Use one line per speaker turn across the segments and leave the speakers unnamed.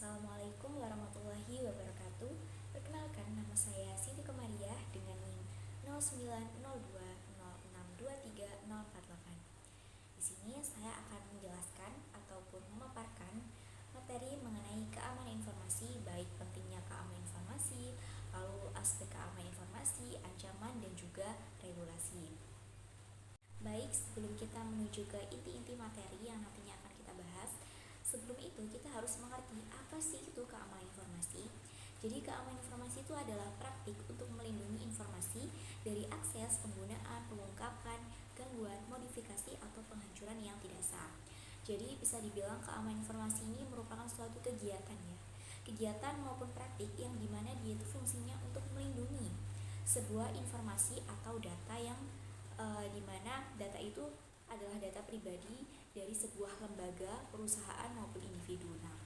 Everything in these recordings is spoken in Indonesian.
Assalamualaikum warahmatullahi wabarakatuh. Perkenalkan, nama saya Siti Komariah dengan NIM 090206230448. Di sini saya akan menjelaskan ataupun memaparkan materi mengenai keamanan informasi, baik pentingnya keamanan informasi, lalu aspek keamanan informasi, ancaman dan juga regulasi. Baik, sebelum kita menuju ke inti-inti materi yang nantinya akan kita bahas, sebelum itu kita harus mengerti apa sih itu keamanan informasi. Jadi keamanan informasi itu adalah praktik untuk melindungi informasi dari akses, penggunaan, pengungkapan, gangguan, modifikasi, atau penghancuran yang tidak sah. Jadi bisa dibilang keamanan informasi ini merupakan suatu kegiatan ya, kegiatan maupun praktik yang dimana dia itu fungsinya untuk melindungi sebuah informasi atau data yang dimana data itu adalah data pribadi dari sebuah lembaga, perusahaan maupun individu. Nah,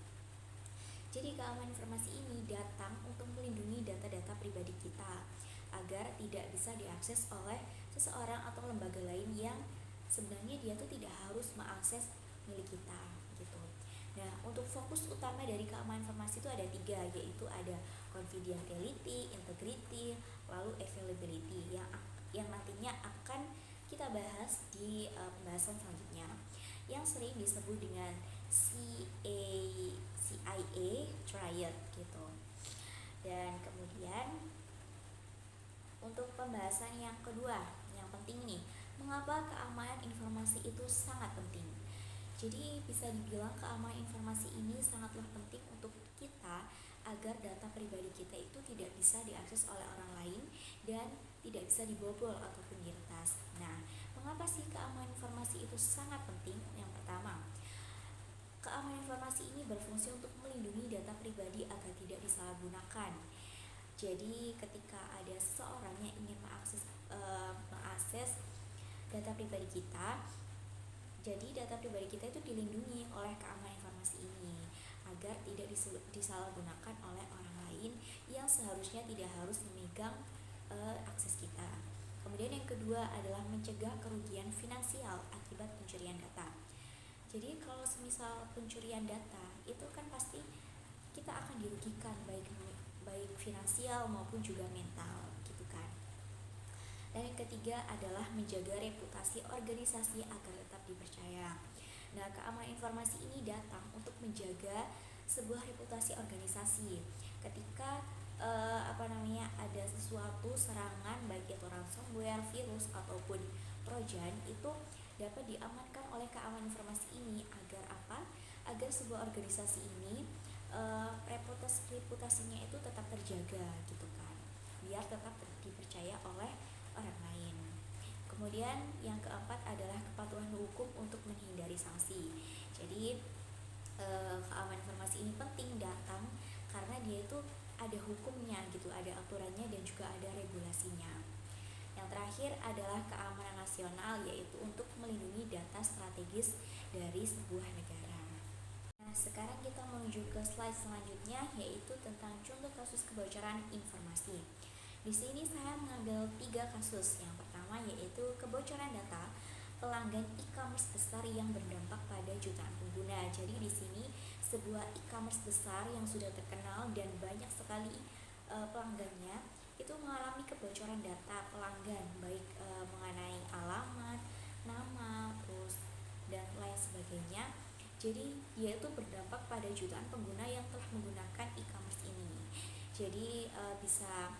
jadi keamanan informasi ini datang untuk melindungi data-data pribadi kita agar tidak bisa diakses oleh seseorang atau lembaga lain yang sebenarnya dia tuh tidak harus mengakses milik kita gitu. Nah, untuk fokus utama dari keamanan informasi itu ada 3, yaitu ada confidentiality, integrity, lalu availability yang nantinya akan kita bahas di pembahasan selanjutnya yang sering disebut dengan CIA triad gitu. Dan kemudian untuk pembahasan yang kedua, yang penting nih, mengapa keamanan informasi itu sangat penting. Jadi bisa dibilang keamanan informasi ini sangatlah penting untuk kita agar data pribadi kita itu tidak bisa diakses oleh orang lain dan tidak bisa dibobol ataupun diretas. Nah, mengapa sih keamanan informasi itu sangat penting? Yang pertama, keamanan informasi ini berfungsi untuk melindungi data pribadi agar tidak disalahgunakan. Jadi ketika ada seseorang yang ingin mengakses data pribadi kita, jadi data pribadi kita itu dilindungi oleh keamanan informasi ini agar tidak disalahgunakan oleh orang lain yang seharusnya tidak harus memegang akses kita. Kemudian yang kedua adalah mencegah kerugian finansial akibat pencurian data. Jadi kalau semisal pencurian data itu kan pasti kita akan dirugikan baik finansial maupun juga mental gitu kan. Dan yang ketiga adalah menjaga reputasi organisasi agar tetap dipercaya. Nah, keamanan informasi ini datang untuk menjaga sebuah reputasi organisasi. Ketika ada sesuatu serangan baik itu ransomware, virus ataupun trojan, itu dapat diamankan oleh keamanan informasi ini agar apa? Agar sebuah organisasi ini reputasinya itu tetap terjaga gitu kan. Biar tetap dipercaya oleh orang lain. Kemudian yang keempat adalah kepatuhan hukum untuk menghindari sanksi. Jadi keamanan informasi ini penting datang karena dia itu ada hukumnya gitu, ada aturannya dan juga ada regulasinya. Yang terakhir adalah keamanan nasional, yaitu untuk melindungi data strategis dari sebuah negara. Nah, sekarang kita menuju ke slide selanjutnya, yaitu tentang contoh kasus kebocoran informasi. Di sini saya mengambil 3 kasus. Yang pertama yaitu kebocoran data pelanggan e-commerce besar yang berdampak pada jutaan pengguna. Jadi di sini sebuah e-commerce besar yang sudah terkenal dan banyak sekali pelanggannya itu mengalami kebocoran data pelanggan, baik mengenai alamat, nama, terus dan lain sebagainya. Jadi dia itu berdampak pada jutaan pengguna yang telah menggunakan e-commerce ini. Jadi bisa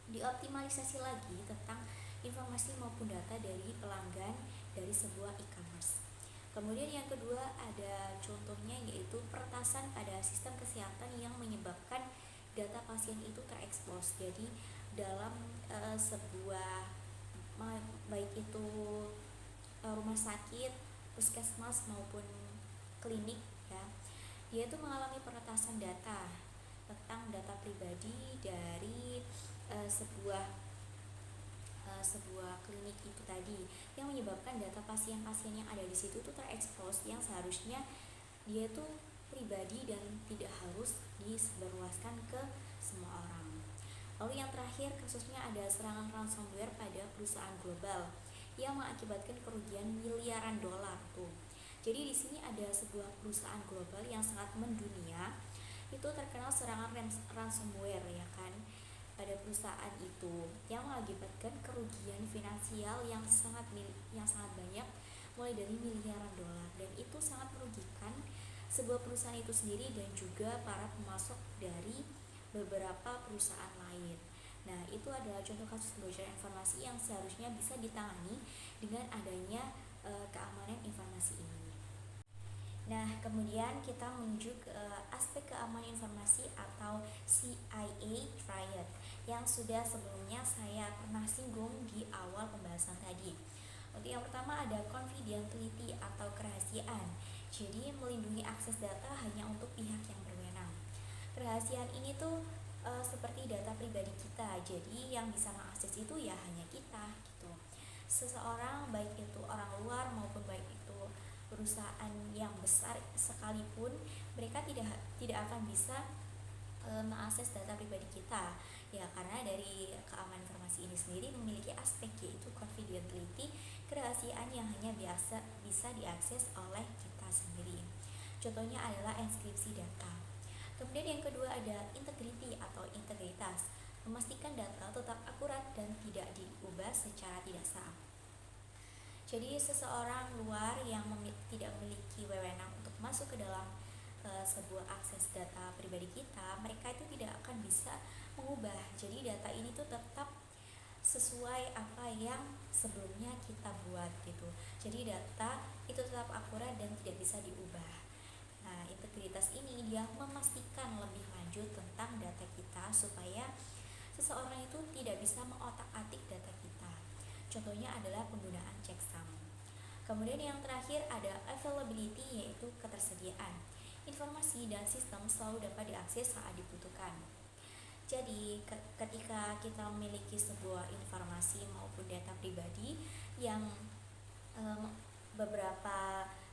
dioptimalisasi lagi tentang informasi maupun data dari pelanggan dari sebuah e-commerce. Kemudian yang kedua ada contohnya yaitu peretasan pada sistem kesehatan yang menyebabkan data pasien itu terekspos. Jadi dalam sebuah baik itu rumah sakit, puskesmas maupun klinik ya, dia itu mengalami peretasan data tentang data pribadi dari sebuah klinik itu tadi yang menyebabkan data pasien-pasien yang ada di situ tuh terekspos yang seharusnya dia itu pribadi dan tidak harus disebarluaskan ke semua orang. Lalu yang terakhir kasusnya ada serangan ransomware pada perusahaan global yang mengakibatkan kerugian miliaran dolar tuh. Jadi di sini ada sebuah perusahaan global yang sangat mendunia itu terkenal serangan ransomware ya kan pada perusahaan itu yang mengakibatkan kerugian finansial yang sangat banyak, mulai dari miliaran dolar, dan itu sangat merugikan sebuah perusahaan itu sendiri dan juga para pemasok dari beberapa perusahaan lain. Nah, itu adalah contoh kasus kebocoran informasi yang seharusnya bisa ditangani dengan adanya keamanan informasi ini. Nah, kemudian kita menuju ke aspek keamanan informasi atau CIA Triad yang sudah sebelumnya saya pernah singgung di awal pembahasan tadi. Untuk yang pertama ada confidentiality atau kerahasiaan. Jadi melindungi akses data hanya untuk pihak yang berwenang. Kerahasiaan ini tuh seperti data pribadi kita. Jadi yang bisa mengakses itu ya hanya kita gitu. Seseorang, baik itu orang luar maupun baik itu perusahaan yang besar sekalipun, mereka tidak akan bisa mengakses data pribadi kita ya, karena dari keamanan informasi ini sendiri memiliki aspek yaitu confidentiality, kerahasiaan yang hanya bisa diakses oleh kita sendiri. Contohnya adalah enskripsi data. Kemudian yang kedua ada integrity atau integritas, memastikan data tetap akurat dan tidak diubah secara tidak sah. Jadi seseorang luar yang tidak memiliki wewenang untuk masuk ke dalam sebuah akses data pribadi kita, mereka itu tidak akan bisa mengubah. Jadi data ini tuh tetap sesuai apa yang sebelumnya kita buat gitu. Jadi data itu tetap akurat dan tidak bisa diubah. Nah, integritas ini dia memastikan lebih lanjut tentang data kita supaya seseorang itu tidak bisa mengotak-atik data kita. Contohnya adalah penggunaan checksum. Kemudian yang terakhir ada availability, yaitu ketersediaan. Informasi dan sistem selalu dapat diakses saat dibutuhkan. Jadi ketika kita memiliki sebuah informasi maupun data pribadi yang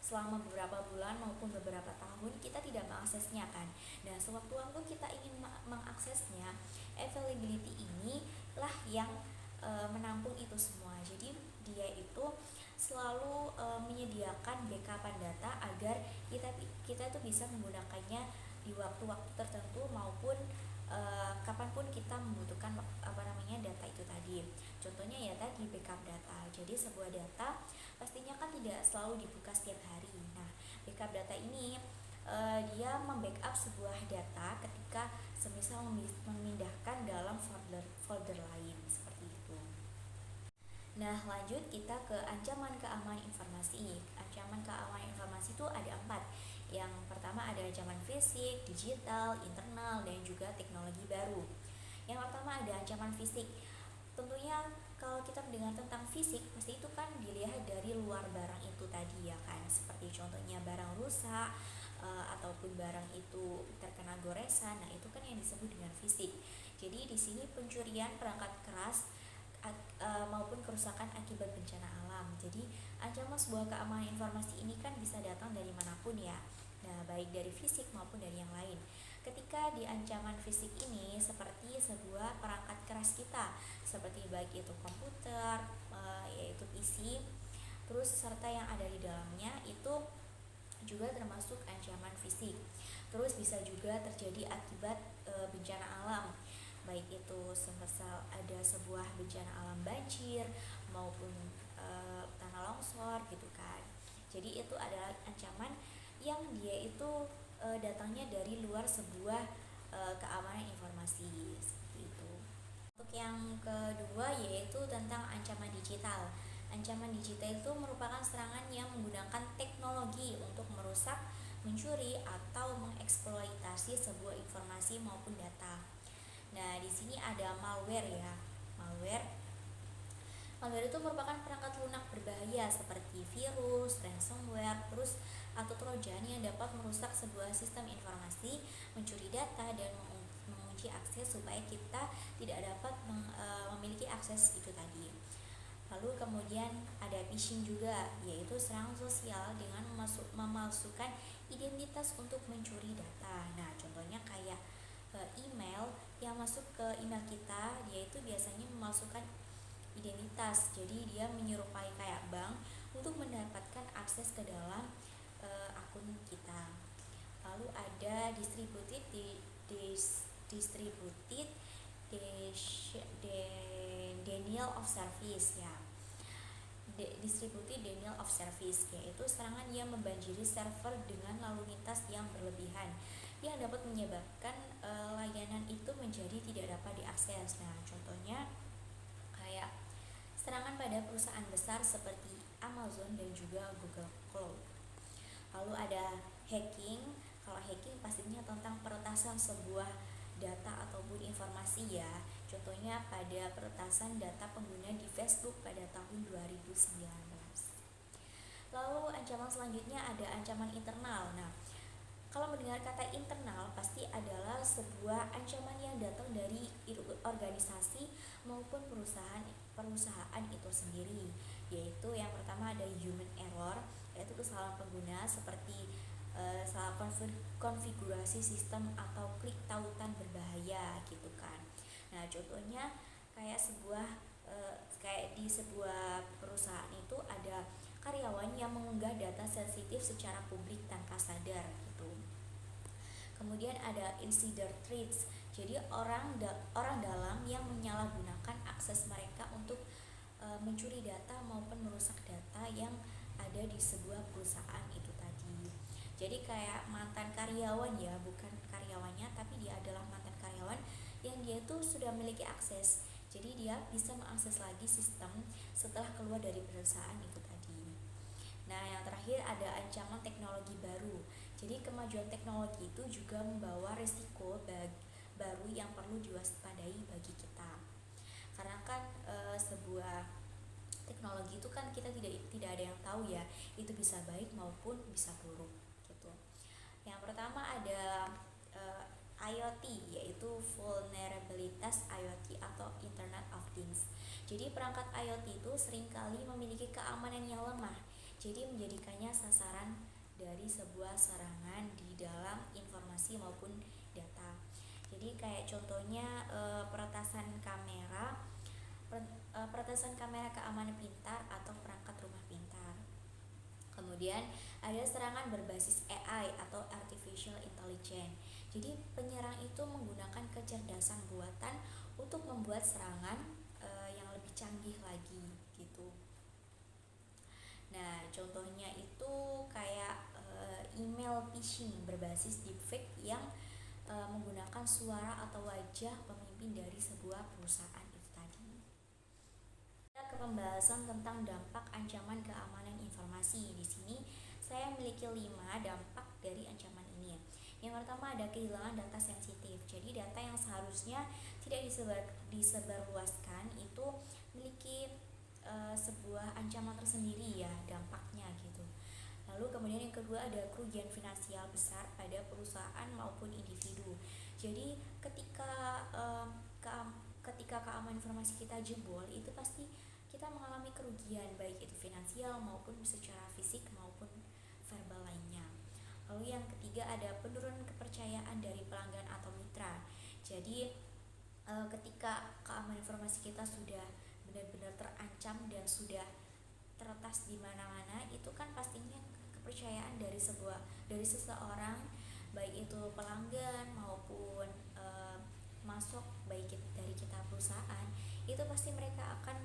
selama beberapa bulan maupun beberapa tahun kita tidak mengaksesnya kan. Nah, sewaktu-waktu kita ingin mengaksesnya, availability ini lah yang menampung itu semua. Jadi dia itu selalu menyediakan backupan data agar kita itu bisa menggunakannya di waktu-waktu tertentu maupun kapanpun kita membutuhkan data itu tadi. Contohnya ya tadi backup data. Jadi sebuah data pastinya kan tidak selalu dibuka setiap hari. Nah, backup data ini dia membackup sebuah data ketika semisal memindahkan dalam folder lain seperti itu. Nah, lanjut kita ke ancaman keamanan informasi. Ancaman keamanan informasi itu ada 4. Yang pertama ada ancaman fisik, digital, internal, dan juga teknologi baru. Yang pertama ada ancaman fisik. Tentunya kalau kita mendengar tentang fisik, pasti itu kan dilihat dari luar barang itu tadi ya kan. Seperti contohnya barang rusak ataupun barang itu terkena goresan. Nah, itu kan yang disebut dengan fisik. Jadi di sini pencurian perangkat keras maupun kerusakan akibat bencana alam. Jadi ancaman sebuah keamanan informasi ini kan bisa datang dari manapun ya. Nah, baik dari fisik maupun dari yang lain. Ketika di ancaman fisik ini seperti sebuah perangkat keras kita, seperti baik itu komputer, yaitu PC, terus serta yang ada di dalamnya itu juga termasuk ancaman fisik. Terus bisa juga terjadi akibat bencana alam, baik itu semisal ada sebuah bencana alam banjir maupun tanah longsor gitu kan. Jadi itu adalah ancaman yang dia itu datangnya dari luar sebuah keamanan informasi seperti itu. Untuk yang kedua yaitu tentang ancaman digital. Ancaman digital itu merupakan serangan yang menggunakan teknologi untuk merusak, mencuri atau mengeksploitasi sebuah informasi maupun data. Nah, di sini ada malware ya. Malware itu merupakan perangkat lunak berbahaya seperti virus, ransomware, terus atau trojan yang dapat merusak sebuah sistem informasi, mencuri data dan mengunci akses supaya kita tidak dapat memiliki akses itu tadi. Lalu kemudian ada phishing juga, yaitu serangan sosial dengan memalsukan identitas untuk mencuri data. Nah, contohnya kayak email yang masuk ke email kita, dia itu biasanya memalsukan identitas. Jadi dia menyerupai kayak bank untuk mendapatkan akses ke dalam akun kita. Lalu ada distributed denial of service ya. Distributed denial of service yaitu serangan yang membanjiri server dengan lalu lintas yang berlebihan yang dapat menyebabkan layanan itu menjadi tidak dapat diakses. Nah, contohnya kayak serangan pada perusahaan besar seperti Amazon dan juga Google Cloud. Lalu ada hacking. Kalau hacking pastinya tentang peretasan sebuah data ataupun informasi ya. Contohnya pada peretasan data pengguna di Facebook pada tahun 2019. Lalu ancaman selanjutnya ada ancaman internal. Nah, kalau mendengar kata internal pasti adalah sebuah ancaman yang datang dari organisasi maupun perusahaan itu sendiri. Yaitu yang pertama ada human error, yaitu kesalahan pengguna seperti salah konfigurasi sistem atau klik tautan berbahaya gitu kan. Nah, contohnya kayak di sebuah perusahaan itu ada karyawan yang mengunggah data sensitif secara publik tanpa sadar gitu. Kemudian ada insider threats. Jadi orang dalam yang menyalahgunakan akses mereka untuk mencuri data maupun merusak data yang ada di sebuah perusahaan itu tadi. Jadi kayak mantan karyawan ya, bukan karyawannya tapi dia adalah mantan karyawan yang dia tuh sudah memiliki akses. Jadi dia bisa mengakses lagi sistem setelah keluar dari perusahaan itu tadi. Nah, yang terakhir ada ancaman teknologi baru. Jadi kemajuan teknologi itu juga membawa risiko baru yang perlu diwaspadai bagi kita. Karena kan sebuah teknologi itu kan kita tidak ada yang tahu ya, itu bisa baik maupun bisa buruk gitu. Yang pertama ada IoT, yaitu vulnerabilitas IoT atau Internet of Things. Jadi perangkat IoT itu seringkali memiliki keamanan yang lemah, jadi menjadikannya sasaran dari sebuah serangan di dalam informasi maupun data. Jadi kayak contohnya peretasan kamera keamanan pintar atau perangkat rumah pintar. Kemudian ada serangan berbasis AI atau Artificial Intelligence. Jadi penyerang itu menggunakan kecerdasan buatan untuk membuat serangan yang lebih canggih lagi gitu. Nah, contohnya itu kayak email phishing berbasis deepfake yang menggunakan suara atau wajah pemimpin dari sebuah perusahaan itu tadi. Kita ke pembahasan tentang dampak ancaman keamanan informasi. Di sini saya memiliki 5 dampak dari ancaman ini. Yang pertama ada kehilangan data sensitif. Jadi data yang seharusnya tidak disebarluaskan itu memiliki sebuah ancaman tersendiri ya dampaknya gitu. Lalu kemudian yang kedua ada kerugian finansial besar pada perusahaan maupun individu. Jadi ketika keamanan informasi kita jebol itu pasti kita mengalami kerugian baik itu finansial maupun secara fisik maupun verbal lainnya. Lalu yang ketiga ada penurunan kepercayaan dari pelanggan atau mitra. Jadi ketika keamanan informasi kita sudah benar-benar terancam dan sudah teretas di mana-mana, itu kan pastinya kepercayaan dari seseorang baik itu pelanggan maupun masuk baik dari kita perusahaan, itu pasti mereka akan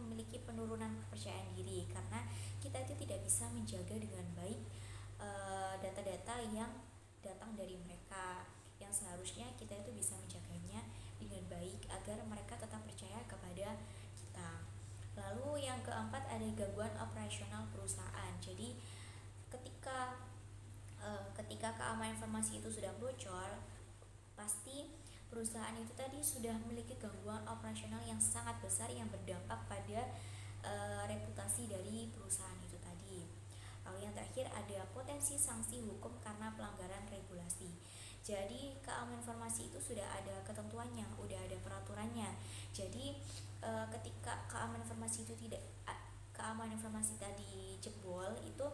memiliki penurunan kepercayaan diri karena kita itu tidak bisa menjaga dengan baik data-data yang datang dari mereka, yang seharusnya kita itu bisa menjaganya dengan baik agar mereka tetap percaya kepada kita. Lalu yang keempat ada gangguan operasional perusahaan. Jadi ketika keamanan informasi itu sudah bocor, pasti perusahaan itu tadi sudah memiliki gangguan operasional yang sangat besar yang berdampak pada reputasi dari perusahaan itu tadi. Lalu yang terakhir ada potensi sanksi hukum karena pelanggaran regulasi. Jadi keamanan informasi itu sudah ada ketentuannya, udah ada peraturannya. Jadi ketika keamanan informasi tadi jebol itu,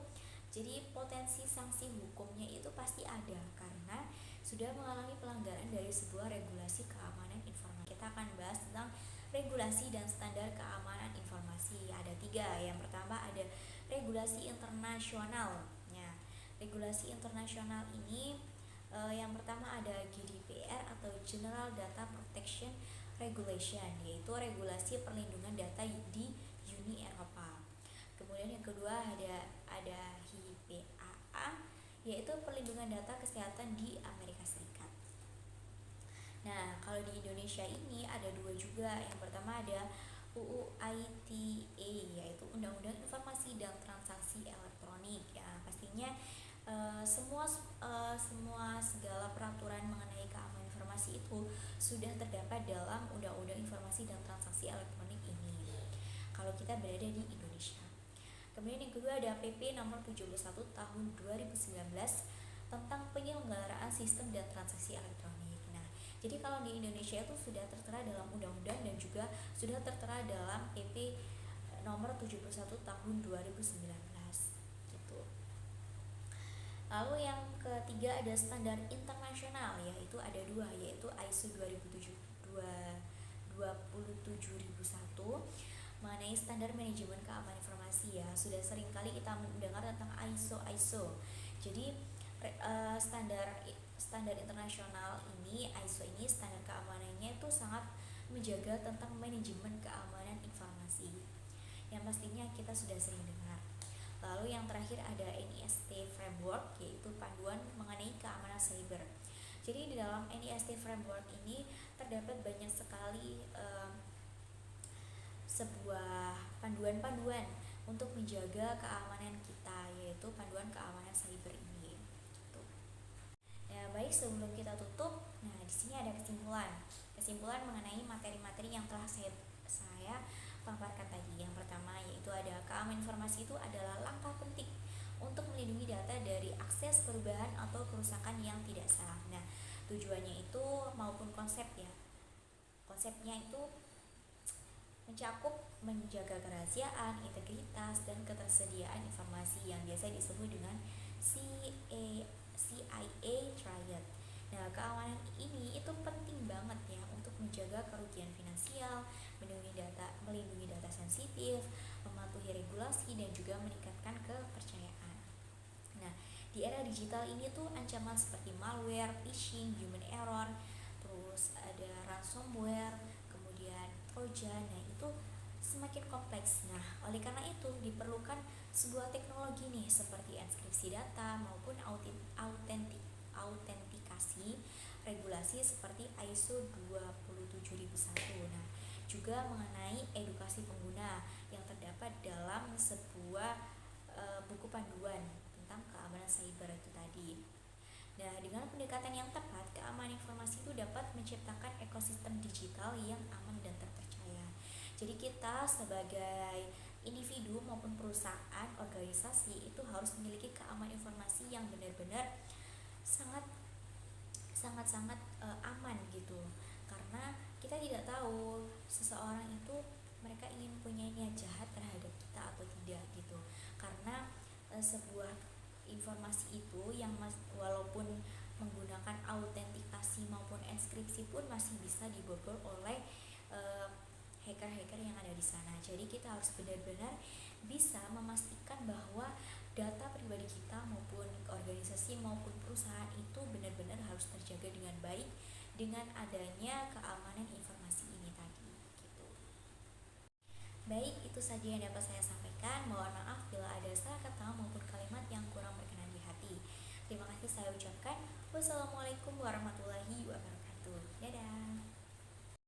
jadi potensi sanksi hukumnya itu pasti ada karena sudah mengalami pelanggaran dari sebuah regulasi keamanan informasi. Kita akan bahas tentang regulasi dan standar keamanan informasi. Ada 3. Yang pertama ada regulasi internasional. Regulasi internasional ini yang pertama ada GDPR atau General Data Protection Regulation, yaitu regulasi perlindungan data di Uni Eropa. Kemudian yang kedua ada HIPAA, yaitu perlindungan data kesehatan di Amerika Serikat. Nah, kalau di Indonesia ini ada dua juga. Yang pertama ada UU ITE, yaitu Undang-Undang Informasi dan Transaksi Elektronik. Ya, pastinya semua segala peraturan mengenai keamanan informasi itu sudah terdapat dalam Undang-Undang Informasi dan Transaksi Elektronik ini. Kalau kita berada di Indonesia. Kemudian yang kedua ada PP nomor 71 tahun 2019 tentang penyelenggaraan sistem dan transaksi elektronik. Nah, jadi kalau di Indonesia itu sudah tertera dalam undang-undang dan juga sudah tertera dalam PP nomor 71 tahun 2019 gitu. Lalu yang ketiga ada standar internasional, yaitu ada dua, yaitu ISO 27001 mengenai standar manajemen keamanan informasi. Ya, sudah sering kali kita mendengar tentang ISO. Jadi standar internasional ini, ISO ini, standar keamanannya itu sangat menjaga tentang manajemen keamanan informasi yang pastinya kita sudah sering dengar. Lalu yang terakhir ada NIST Framework, yaitu panduan mengenai keamanan cyber. Jadi di dalam NIST Framework ini terdapat banyak sekali sebuah panduan-panduan untuk menjaga keamanan kita, yaitu panduan keamanan cyber ini. Gitu. Ya, baik, sebelum kita tutup, nah di sini ada kesimpulan mengenai materi-materi yang telah saya paparkan tadi. Yang pertama yaitu ada keamanan informasi itu adalah langkah penting untuk melindungi data dari akses, perubahan atau kerusakan yang tidak salah. Nah, tujuannya itu maupun konsepnya itu mencakup menjaga kerahasiaan, integritas, dan ketersediaan informasi yang biasa disebut dengan CIA Triad. Nah, keamanan ini itu penting banget ya untuk menjaga kerugian finansial, melindungi data sensitif, mematuhi regulasi, dan juga meningkatkan kepercayaan. Nah, di era digital ini tuh ancaman seperti malware, phishing, human error, terus ada ransomware, kemudian trojan, nah itu semakin kompleks. Nah, oleh karena itu diperlukan sebuah teknologi nih seperti enskripsi data maupun autentikasi regulasi seperti ISO 27001. Nah, juga mengenai edukasi pengguna yang terdapat dalam sebuah buku panduan tentang keamanan cyber itu tadi. Nah, dengan pendekatan yang tepat, keamanan informasi itu dapat menciptakan ekosistem digital yang aman dan terpercaya. Jadi kita sebagai individu maupun perusahaan, organisasi itu harus memiliki keamanan informasi yang benar-benar sangat aman gitu. Karena kita tidak tahu seseorang itu mereka ingin punya niat jahat terhadap kita atau tidak gitu. Karena sebuah informasi itu yang walaupun menggunakan autentikasi maupun enskripsi pun masih bisa dibobol oleh hacker-hacker yang ada di sana. Jadi kita harus benar-benar bisa memastikan bahwa data pribadi kita maupun organisasi maupun perusahaan itu benar-benar harus terjaga dengan baik dengan adanya keamanan informasi ini tadi gitu. Baik, itu saja yang dapat saya sampaikan. Mohon maaf bila ada salah kata maupun kalimat yang kurang berkenan di hati. Terima kasih saya ucapkan. Wassalamualaikum warahmatullahi